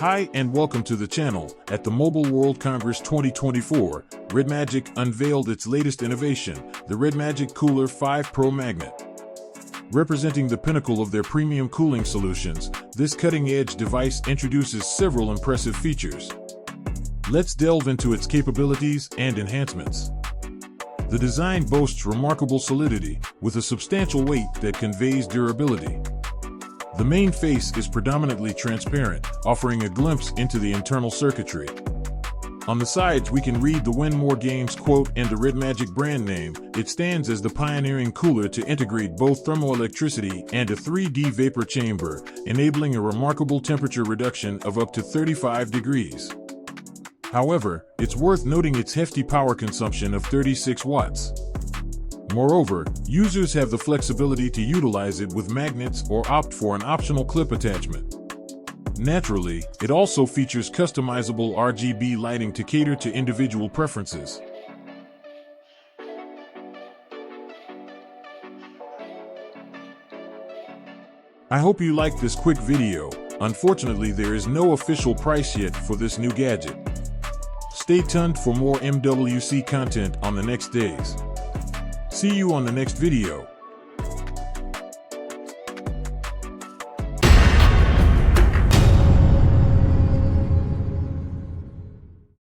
Hi and welcome to the channel. At the Mobile World Congress 2024, RedMagic unveiled its latest innovation, the RedMagic Cooler 5 Pro Magnet. Representing the pinnacle of their premium cooling solutions, this cutting-edge device introduces several impressive features. Let's delve into its capabilities and enhancements. The design boasts remarkable solidity, with a substantial weight that conveys durability. The main face is predominantly transparent, offering a glimpse into the internal circuitry. On the sides we can read the Win More Games quote and the RedMagic brand name. It stands as the pioneering cooler to integrate both thermoelectricity and a 3D vapor chamber, enabling a remarkable temperature reduction of up to 35 degrees. However, it's worth noting its hefty power consumption of 36 watts. Moreover, users have the flexibility to utilize it with magnets or opt for an optional clip attachment. Naturally, it also features customizable RGB lighting to cater to individual preferences. I hope you liked this quick video. Unfortunately, there is no official price yet for this new gadget. Stay tuned for more MWC content on the next days. See you on the next video.